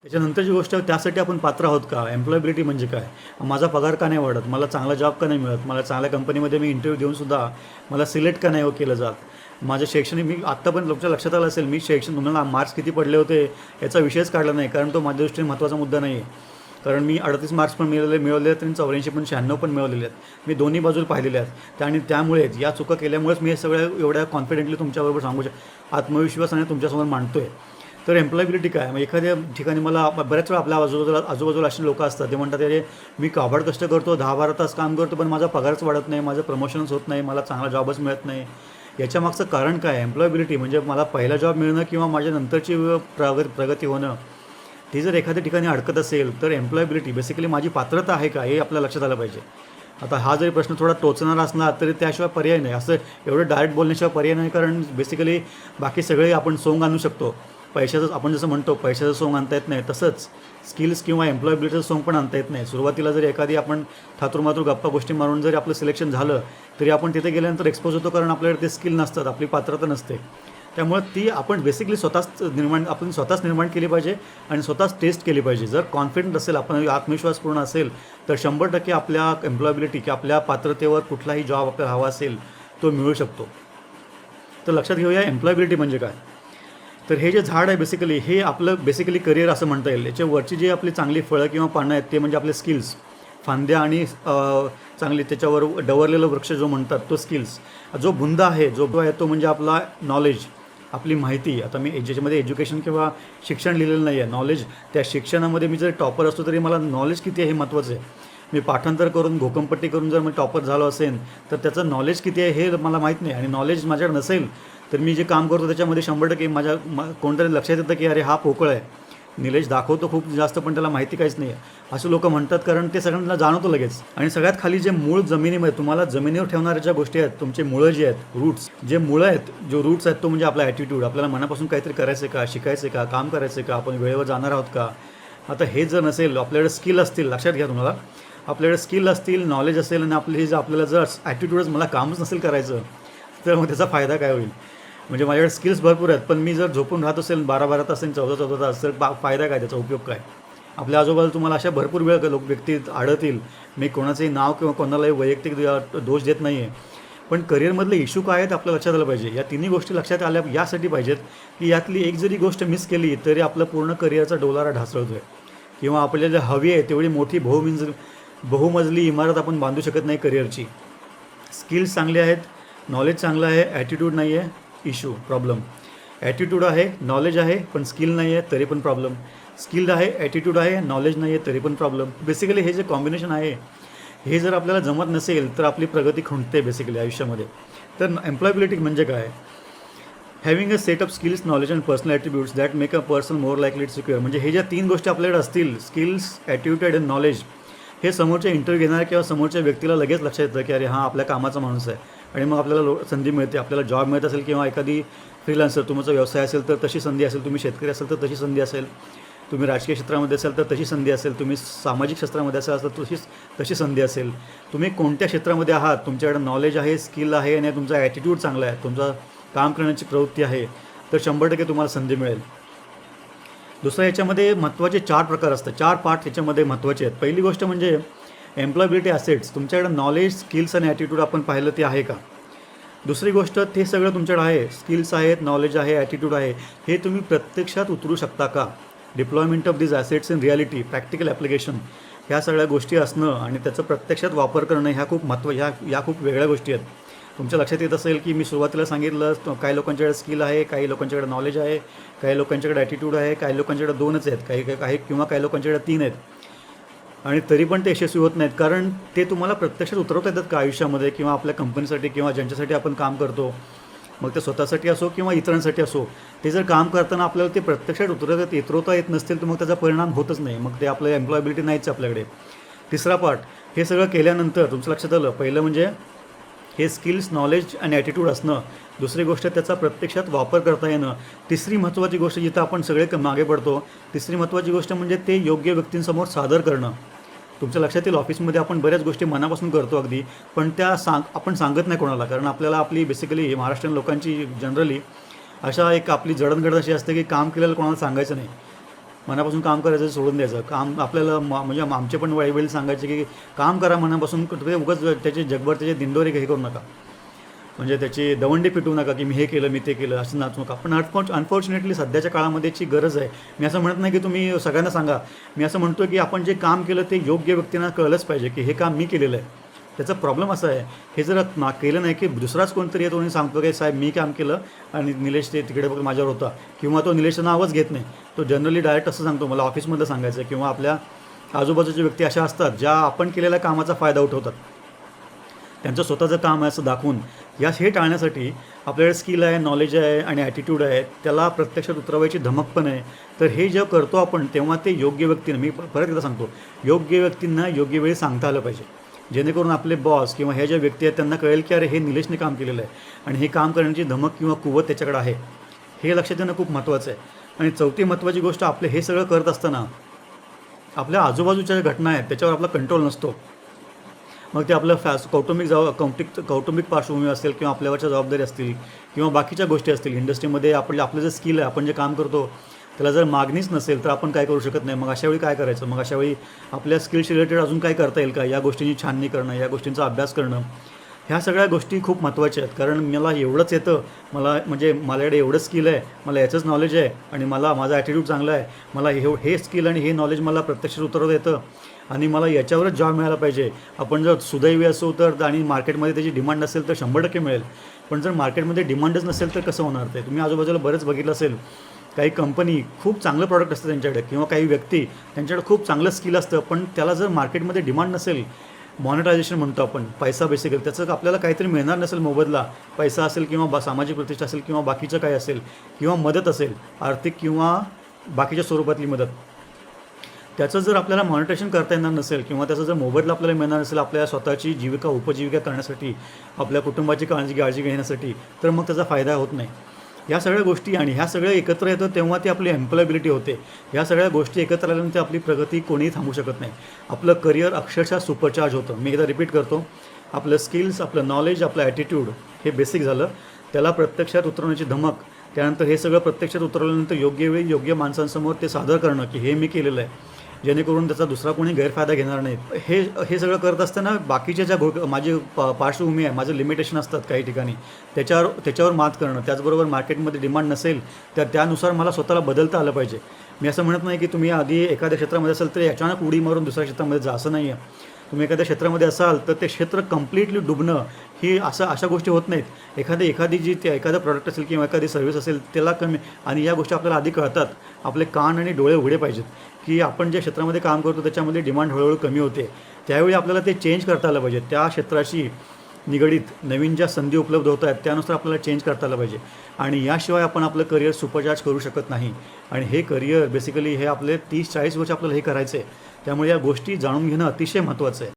त्याच्यानंतरची गोष्ट त्यासाठी आपण पात्र आहोत का? एम्प्लॉयबिलिटी म्हणजे काय? माझा पगार का नाही वाढत? मला चांगला जॉब का नाही मिळत? मला चांगल्या कंपनीमध्ये मी इंटरव्ह्यू देऊनसुद्धा मला सिलेक्ट का नाही केलं जात? माझं शैक्षणिक मी आत्तापर्यंत तुमच्या लक्षात आलं असेल, मी तुम्हाला मार्क्स किती पडले होते याचा विषयच काढला नाही, कारण तो माझ्या दृष्टीने महत्त्वाचा मुद्दा नाही आहे. कारण मी 38 मार्क्स पण मिळवले आहेत आणि 84 पण 96 पण मिळवलेले आहेत. मी दोन्ही बाजूला पाहिलेले आहेत. आणि त्यामुळेच या चुका केल्यामुळेच मी हे सगळं एवढ्या कॉन्फिडेंटली तुमच्याबरोबर सांगू आत्मविश्वासाने तुमच्यासमोर मांडतो आहे. तर एम्प्लॉयबिलिटी काय? मग एखाद्या ठिकाणी मला बऱ्याच वेळा आपल्या आजूबाजूला अशी लोकं असतात, ते म्हणतात अरे मी काबाड कष्ट करतो, 10-12 तास काम करतो, पण माझा पगारच वाढत नाही, माझं प्रमोशनच होत नाही, मला चांगला जॉबच मिळत नाही. याच्या मागचं कारण काय? एम्प्लॉयबिलिटी म्हणजे मला पहिला जॉब मिळणं किंवा माझ्या नंतरची प्रगती होणं, ती जर एखाद्या ठिकाणी अडकत असेल तर एम्प्लॉयबिलिटी बेसिकली माझी पात्रता आहे का, हे आपल्या लक्षात आलं पाहिजे. आता हा जरी प्रश्न थोडा टोचणारा असला तरी त्याशिवाय पर्याय नाही. असं एवढं डायरेक्ट बोलण्याशिवाय पर्याय नाही, कारण बेसिकली बाकी सगळे आपण सोंग आणू शकतो. पैशाचं आपण जसं म्हणतो पैशाचं सोंग आणता येत नाही, तसंच स्किल्स किंवा एम्प्लॉयबिलिटीचं सोंग पण आणता येत नाही. सुरुवातीला जरी एखादी आपण थातूरमातूर गप्पा गोष्टी मारून जरी आपलं सिलेक्शन झालं तरी आपण तिथे गेल्यानंतर एक्सपोज होतो, कारण आपल्याकडे ते स्किल नसतात, आपली पात्रता नसते. त्यामुळे ती आपण बेसिकली आपण स्वतःच निर्माण केली पाहिजे आणि स्वतःच टेस्ट केली पाहिजे. जर कॉन्फिडंट असेल, आपण आत्मविश्वासपूर्ण असेल, तर 100% आपल्या एम्प्लॉयबिलिटी किंवा आपल्या पात्रतेवर कुठलाही जॉब आपल्याला हवा असेल तो मिळू शकतो. तर लक्षात घेऊया एम्प्लॉयबिलिटी म्हणजे काय. तर हे जे झाड आहे बेसिकली, हे आपलं बेसिकली करिअर असं म्हणता येईल. याच्यावरची जी आपली चांगली फळं किंवा पानं आहेत ते म्हणजे आपले स्किल्स, फांद्या आणि चांगली त्याच्यावर डवरलेलं वृक्ष जो म्हणतात तो स्किल्स. जो बुंदा आहे जो आहे तो म्हणजे आपला नॉलेज, आपली माहिती. आता मी ज्याच्यामध्ये एज्युकेशन किंवा शिक्षण लिहिलेलं नाही आहे, नॉलेज. त्या शिक्षणामध्ये मी जर टॉपर असतो तरी मला नॉलेज किती आहे हे महत्त्वाचं आहे. मी पाठांतर करून घोकंपट्टी करून जर मी टॉपर झालो असेल तर त्याचं नॉलेज किती आहे हे मला माहीत नाही, आणि नॉलेज माझ्याकडे नसेल तर मी जे काम करतो त्याच्यामध्ये 100% कोणतरी लक्षात येतं की अरे हा पोकळ आहे, निलेश दाखवतो खूप जास्त पण त्याला माहिती काहीच नाही आहे, असं लोक म्हणतात, कारण ते सगळ्यांना जाणवतं लगेच. आणि सगळ्यात खाली जे मूळ जमिनीमध्ये तुम्हाला जमिनीवर ठेवणाऱ्या ज्या गोष्टी आहेत, तुमचे मुळं जे आहेत, रूट्स, जे मुळं आहेत, जो रूट्स आहेत, तो म्हणजे आपला ॲटिट्यूड. आपल्याला मनापासून काहीतरी करायचं का, शिकायचं का, काम करायचं का, आपण वेळेवर जाणार आहोत का. आता हे जर नसेल, आपल्याकडे स्किल असतील, लक्षात घ्या तुम्हाला, आपल्याकडे स्किल असतील, नॉलेज असेल आणि आपल्याला जर ॲटिट्यूडच मला कामच नसेल करायचं, तर मग त्याचा फायदा काय होईल. म्हणजे माझ्याकडे स्किल्स भरपूर आहेत, पण मी जर झोपून राहत असेल 12-12 तास आणि 14-14 तास, तर फायदा काय, त्याचा उपयोग काय. आपल्या आजूबाजूला तुम्हाला अशा भरपूर व्यक्ती आढळतील. मी कोणाचंही नाव किंवा कोणालाही वैयक्तिक दोष देत नाही आहे, पण करिअरमधले इश्यू काय आहेत आपल्याला लक्षात आलं पाहिजे. या तिन्ही गोष्टी लक्षात आल्या यासाठी पाहिजेत की यातली एक जरी गोष्ट मिस केली तरी आपलं पूर्ण करिअरचा डोलारा ढासळतो आहे, किंवा आपल्याला हवी आहे तेवढी मोठी बहुमजली इमारत आपण बांधू शकत नाही करिअरची. स्किल्स चांगले आहेत, नॉलेज चांगलं आहे, ॲटिट्यूड नाही आहे, इश्यू, प्रॉब्लेम. ॲटिट्यूड आहे, नॉलेज आहे, पण स्किल नाही आहे तरी पण प्रॉब्लेम. स्किल्ड आहे, ॲटिट्यूड आहे, नॉलेज नाही आहे तरी पण प्रॉब्लेम. बेसिकली हे जे कॉम्बिनेशन आहे हे जर आपल्याला जमत नसेल तर आपली प्रगती खुंटते बेसिकली आयुष्यामध्ये. तर एम्प्लॉयबिलिटी म्हणजे काय? Having a set of skills, knowledge and personal attributes that make a person more likely to secure. म्हणजे हे ज्या 3 गोष्टी आपल्याकडे असतील, स्किल्स, ॲटिट्यूड अँड नॉलेज, हे समोरच्या इंटरव्ह्यू घेणाऱ्या किंवा समोरच्या व्यक्तीला लगेच लक्षात येतं की अरे हां, आपल्या कामाचा माणूस आहे, आणि मग आपल्याला संधी मिळते. आपल्याला जॉब मिळत असेल किंवा एखादी फ्रीलान्सर, तुमचा व्यवसाय असेल तर तशी संधी असेल, तुम्ही शेतकरी असेल तर तशी संधी असेल, तुम्ही राजकीय क्षेत्रामध्ये असाल तर तशी संधी असेल, तुम्ही सामाजिक क्षेत्रामध्ये असाल तर तशी संधी असेल. तुम्ही कोणत्या क्षेत्रामध्ये आहात, तुमच्याकडे नॉलेज आहे, स्किल आहे आणि तुमचा ॲटिट्यूड चांगला आहे, तुमचा काम करण्याची प्रवृत्ती आहे, तर 100% तुम्हाला संधी मिळेल. दुसरं, याच्यामध्ये महत्त्वाचे 4 प्रकार असतात, 4 पार्ट याच्यामध्ये महत्त्वाचे आहेत. पहिली गोष्ट म्हणजे एम्प्लॉयबिलिटी ॲसेट्स. तुमच्याकडे नॉलेज, स्किल्स आणि ॲटिट्यूड आपण पाहिलं ते आहे का. दुसरी गोष्ट, ते सगळं तुमच्याकडे आहे, स्किल्स आहेत, नॉलेज आहे, ॲटिट्यूड आहे, हे तुम्ही प्रत्यक्षात उतरू शकता का. Deployment of this assets in reality, practical application, ह्या सगळ्या गोष्टी असणं आणि त्याचं प्रत्यक्षात वापर करणं, ह्या खूप वेगळ्या गोष्टी आहेत. तुमच्या लक्षात येत असेल की मी सुरुवातीला सांगितलं, काही लोकांच्याकडे स्किल आहे, काही लोकांच्याकडे नॉलेज आहे, काही लोकांच्याकडे ॲटिट्यूड आहे, काही लोकांच्याकडे 2च आहेत, काही लोकांच्याकडे 3 आहेत, आणि तरी पण ते यशस्वी होत नाहीत. कारण ते तुम्हाला प्रत्यक्षात उतरवता येतात का आयुष्यामध्ये, किंवा आपल्या कंपनीसाठी किंवा ज्यांच्यासाठी आपण काम करतो, मग ते स्वतःसाठी असो किंवा इतरांसाठी असो, ते जर काम करताना आपल्याला ते प्रत्यक्षात उतरवता येत नसतील तर मग त्याचा परिणाम होतच नाही, मग ते आपलं एम्प्लॉयबिलिटी नाहीच आपल्याकडे. तिसरा पार्ट, हे सगळं केल्यानंतर तुमचं लक्षात आलं, पहिलं म्हणजे हे स्किल्स, नॉलेज आणि ॲटिट्यूड असणं. दुसरी गोष्ट, त्याचा प्रत्यक्षात वापर करता येणं. तिसरी महत्त्वाची गोष्ट, जिथं आपण सगळे मागे पडतो, तिसरी महत्त्वाची गोष्ट म्हणजे ते योग्य व्यक्तींसमोर सादर करणं. तुमच्या लक्षात येईल, ऑफिसमध्ये आपण बऱ्याच गोष्टी मनापासून करतो अगदी, पण त्या आपण सांगत नाही कोणाला, कारण आपल्याला आपली बेसिकली महाराष्ट्रीयन लोकांची जनरली अशा एक आपली जडणघडण अशी असते की काम केलेलं कोणाला सांगायचं नाही. मनापासून काम करायचं सोडून द्यायचं. काम आपल्याला म्हणजे आमचे पण वडील सांगायचे की काम करा मनापासून, ते उगाच त्याचे जगभर त्याचे दिंडोरे हे करू नका, म्हणजे त्याची दवंडी पिटवू नका की मी हे केलं मी ते केलं असं नाचू नका. पण अनफॉर्च्युनेटली सध्याच्या काळामध्येची गरज आहे. मी असं म्हणत नाही की तुम्ही सगळ्यांना सांगा, मी असं म्हणतो की आपण जे काम केलं ते योग्य व्यक्तींना कळलंच पाहिजे की हे काम मी केलेलं आहे. त्याचा प्रॉब्लेम असा आहे, हे जर केलं नाही की दुसराच कोणतरी येतो आणि सांगतो की साहेब मी काम केलं आणि निलेश ते तिकडे बघ माझ्यावर होता, किंवा तो निलेशचं नावच घेत नाही, तो जनरली डायरेक्ट असं सांगतो मला ऑफिसमधलं सांगायचं, किंवा आपल्या आजूबाजूच्या व्यक्ती अशा असतात ज्या आपण केलेल्या कामाचा फायदा उठवतात, त्यांचं स्वतःचं काम आहे असं दाखवून. हे टाळण्यासाठी आपल्याकडे स्किल आहे, नॉलेज आहे आणि ॲटिट्यूड आहे, त्याला प्रत्यक्षात उतरवायची धमक पण आहे. तर हे जेव्हा करतो आपण तेव्हा ते योग्य व्यक्तींना, मी परत एकदा सांगतो, योग्य व्यक्तींना योग्य वेळी सांगता आलं पाहिजे, जेणेकरून आपले बॉस किंवा ह्या ज्या व्यक्ती आहेत त्यांना कळेल की अरे हे निलेशने काम केलेलं आहे आणि हे काम करण्याची धमक किंवा कुवत त्याच्याकडे आहे, हे लक्षात येणं खूप महत्त्वाचं आहे. आणि चौथी महत्त्वाची गोष्ट, आपले हे सगळं करत असताना आपल्या आजूबाजूच्या ज्या घटना आहेत त्याच्यावर आपला कंट्रोल नसतो. मग ते आपलं कौटुंबिक पार्श्वभूमी असेल किंवा आपल्यावरच्या जबाबदारी असतील किंवा बाकीच्या गोष्टी असतील, इंडस्ट्रीमध्ये आपलं जे स्किल आहे, आपण जे काम करतो त्याला जर मागणीच नसेल तर आपण काय करू शकत नाही. मग अशावेळी काय करायचं? मग अशावेळी आपल्या स्किल्स रिलेटेड अजून काय करता येईल का, या गोष्टींची छाननी करणं, या गोष्टींचा अभ्यास करणं, ह्या सगळ्या गोष्टी खूप महत्त्वाच्या आहेत. कारण मला एवढंच येतं, माझ्याकडे एवढं स्किल आहे, मला याचंच नॉलेज आहे आणि माझा ॲटिट्यूड चांगला आहे, मला हे स्किल आणि हे नॉलेज मला प्रत्यक्षात उतरवता येतं आणि मला याच्यावरच जॉब मिळाला पाहिजे. आपण जर सुदैवी असू तर आणि मार्केटमध्ये त्याची डिमांड असेल तर 100% मिळेल. पण जर मार्केटमध्ये डिमांडच नसेल तर कसं होणार ते? तुम्ही आजूबाजूला बरेच बघितलं असेल, काही कंपनी खूप चांगलं प्रॉडक्ट असतं त्यांच्याकडे, किंवा काही व्यक्ती त्यांच्याकडे खूप चांगलं स्किल असतं, पण त्याला जर मार्केटमध्ये डिमांड नसेल, मॉनिटायझेशन म्हणतो आपण, पैसा बेसिकली, त्याचं आपल्याला काहीतरी मिळणार नसेल मोबदला, पैसा असेल किंवा सामाजिक प्रतिष्ठा असेल किंवा बाकीचं काय असेल किंवा मदत असेल, आर्थिक किंवा बाकीच्या स्वरूपातली मदत, त्याचं जर आपल्याला मॉनिटायझेशन करता येणार नसेल किंवा त्याचा जर मोबदला आपल्याला मिळणार नसेल आपल्या स्वतःची उपजीविका करण्यासाठी, आपल्या कुटुंबाची काळजी घेण्यासाठी, तर मग त्याचा फायदा होत नाही. ह्या सगळ्या गोष्टी आणि ह्या सगळ्या एकत्र येतं तेव्हा ती आपली एम्प्लॉयबिलिटी होते. ह्या सगळ्या गोष्टी एकत्र आल्यानंतर आपली प्रगती कोणीही थांबू शकत नाही. आपलं करिअर अक्षरशः सुपरचार्ज होतं. मी एकदा रिपीट करतो, आपलं स्किल्स, आपलं नॉलेज, आपलं ॲटिट्यूड हे बेसिक झालं, त्याला प्रत्यक्षात उतरवण्याची धमक, त्यानंतर हे सगळं प्रत्यक्षात उतरवल्यानंतर योग्य वेळी योग्य माणसांसमोर ते सादर करणं की हे मी केलेलं आहे, जेणेकरून त्याचा दुसरा कोणी गैरफायदा घेणार नाहीत. हे सगळं करत असताना बाकीच्या ज्या माझी पार्श्वभूमी आहे, माझं लिमिटेशन असतात काही ठिकाणी, त्याच्यावर मात करणं. त्याचबरोबर मार्केटमध्ये डिमांड नसेल तर त्यानुसार मला स्वतःला बदलता आलं पाहिजे. मी असं म्हणत नाही की तुम्ही आधी एखाद्या क्षेत्रामध्ये असाल तरी अचानक उडी मारून दुसऱ्या क्षेत्रामध्ये जा, असं नाही आहे. तुम्ही एखाद्या क्षेत्रामध्ये असाल तर ते क्षेत्र कम्प्लिटली डुबणं ही अशा गोष्टी होत नाहीत. एखादं प्रॉडक्ट असेल किंवा एखादी सर्व्हिस असेल त्याला कमी, आणि या गोष्टी आपल्याला आधी कळतात. आपले कान आणि डोळे उघडे पाहिजेत की आपण ज्या क्षेत्रामध्ये काम करतो त्याच्यामध्ये डिमांड हळूहळू कमी होते, त्यावेळी आपल्याला ते चेंज करता आलं पाहिजे. त्या क्षेत्राशी निगडीत नवीन ज्या संधी उपलब्ध होत आहेत त्यानुसार आपल्याला चेंज करता आलं पाहिजे. आणि याशिवाय आपण आपलं करिअर सुपरचार्ज करू शकत नाही. आणि हे करिअर बेसिकली हे आपले 30-40 वर्ष आपल्याला हे करायचं आहे. त्यामुळे या गोष्टी जाणून घेणं अतिशय महत्त्वाचं आहे.